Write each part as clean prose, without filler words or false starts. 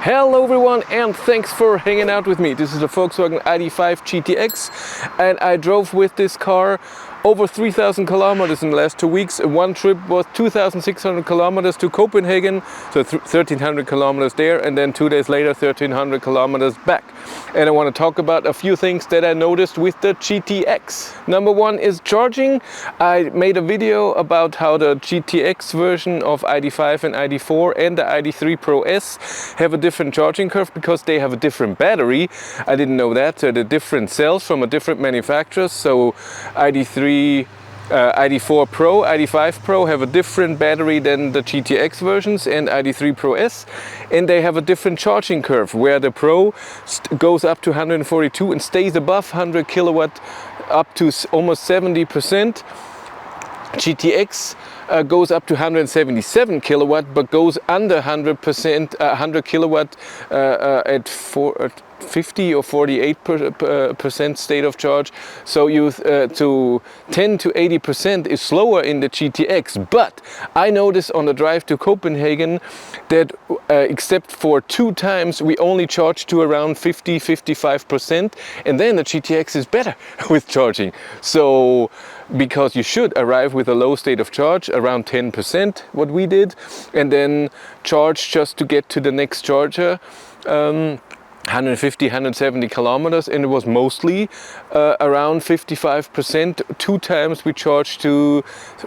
Hello everyone, and thanks for hanging out with me. This is the Volkswagen Id.5 GTX, and I drove with this car over 3,000 kilometers in the last 2 weeks. One trip was 2,600 kilometers to Copenhagen, so 1,300 kilometers there, and then 2 days later 1,300 kilometers back. And I want to talk about a few things that I noticed with the GTX. Number one is charging. I made a video about how the GTX version of Id.5 and Id.4 and the Id.3 Pro S have a different charging curve because they have a different battery. I didn't know that. So the different cells from a different manufacturer. So Id.3, Id.4 Pro, Id.5 Pro have a different battery than the GTX versions and Id.3 Pro S, and they have a different charging curve where the Pro goes up to 142 and stays above 100 kilowatt up to almost 70%. GTX goes up to 177 kilowatt but goes under 100 kilowatt at 50 or 48% state of charge. So to 10 to 80% is slower in the GTX. But I noticed on the drive to Copenhagen that except for 2 times we only charged to around 50-55%, and then the GTX is better with charging. So because you should arrive with a low state of charge around 10%, what we did, and then charge just to get to the next charger. 150, 170 kilometers, and it was mostly around 55%. 2 times we charged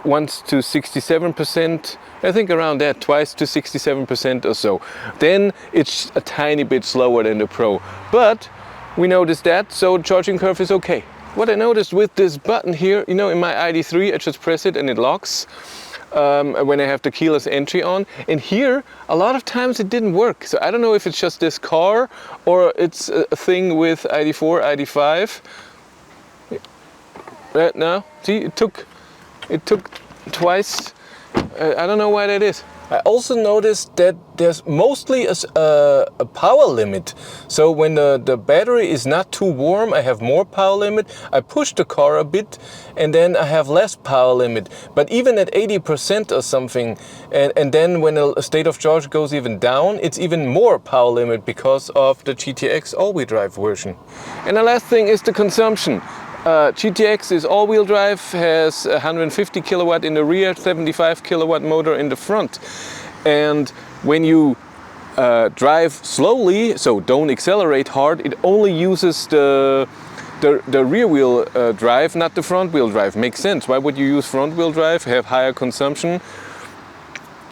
once to 67%, I think around that, twice to 67% or so. Then it's a tiny bit slower than the Pro, but we noticed that, so charging curve is okay. What I noticed with this button here, you know, in my Id.3 I just press it and it locks when I have the keyless entry on, and here a lot of times it didn't work. So I don't know if it's just this car or it's a thing with Id.4, Id.5. Right now, see, it took twice. I don't know why that is. I also noticed that there's mostly a power limit. So when the battery is not too warm, I have more power limit. I push the car a bit and then I have less power limit. But even at 80% or something, and then when a state of charge goes even down, it's even more power limit because of the GTX all-wheel drive version. And the last thing is the consumption. GTX is all-wheel drive, has 150 kilowatt in the rear, 75 kilowatt motor in the front. And when you drive slowly, so don't accelerate hard, it only uses the rear wheel drive, not the front wheel drive. Makes sense. Why would you use front wheel drive, have higher consumption,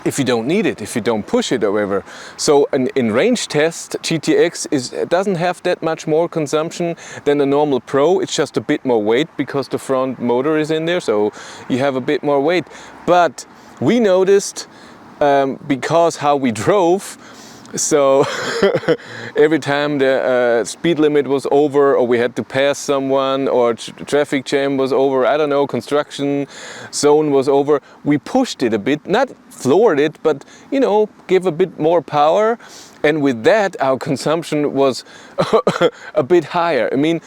if you don't need it, if you don't push it, however. So in range test, GTX doesn't have that much more consumption than the normal Pro. It's just a bit more weight because the front motor is in there, so you have a bit more weight. But we noticed, because how we drove, so every time the speed limit was over, or we had to pass someone, or traffic jam was over, I don't know, construction zone was over, we pushed it a bit, not floored it, but, you know, give a bit more power. And with that, our consumption was a bit higher. I mean,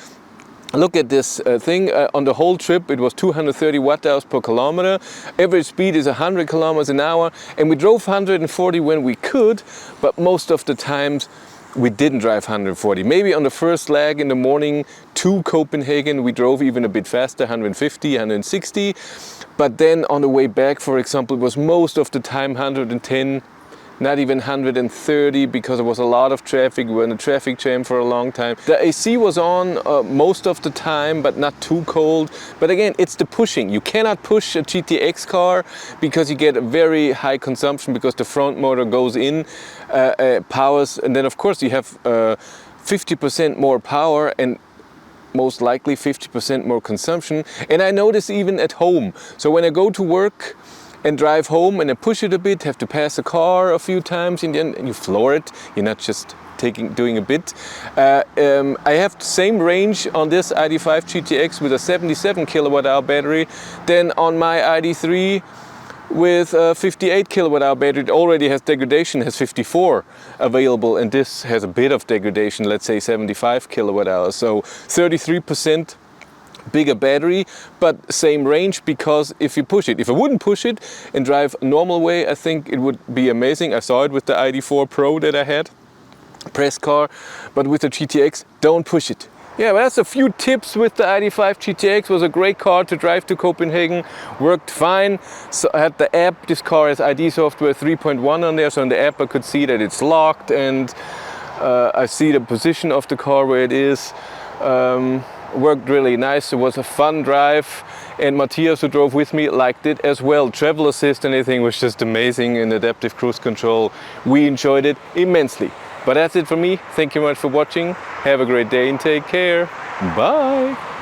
look at this thing. On the whole trip it was 230 watt-hours per kilometer. Average speed is 100 kilometers an hour, and we drove 140 when we could, but most of the times we didn't drive 140. Maybe on the first leg in the morning to Copenhagen we drove even a bit faster, 150, 160, but then on the way back, for example, it was most of the time 110, not even 130, because there was a lot of traffic. We were in a traffic jam for a long time. The AC was on most of the time, but not too cold. But again, it's the pushing. You cannot push a GTX car because you get a very high consumption because the front motor goes in, powers, and then of course you have 50% more power and most likely 50% more consumption. And I notice even at home. So when I go to work and drive home and I push it a bit, have to pass a car a few times, and then you floor it. You're not just doing a bit. I have the same range on this Id.5 GTX with a 77 kilowatt hour battery than on my Id.3 with a 58 kilowatt hour battery. It already has degradation, has 54 available, and this has a bit of degradation, let's say 75 kilowatt hours. So 33% bigger battery, but same range, because if you push it, if I wouldn't push it and drive a normal way, I think it would be amazing. I saw it with the Id.4 Pro that I had. press car, but with the GTX, don't push it. Yeah, but that's a few tips with the Id.5 GTX. Was a great car to drive to Copenhagen, worked fine. So I had the app, this car has ID software 3.1 on there, so in the app I could see that it's locked, and I see the position of the car where it is. Worked really nice. It was a fun drive, and Matthias, who drove with me, liked it as well. Travel assist and everything was just amazing, and adaptive cruise control. We enjoyed it immensely. But that's it for me. Thank you much for watching. Have a great day and take care. Bye.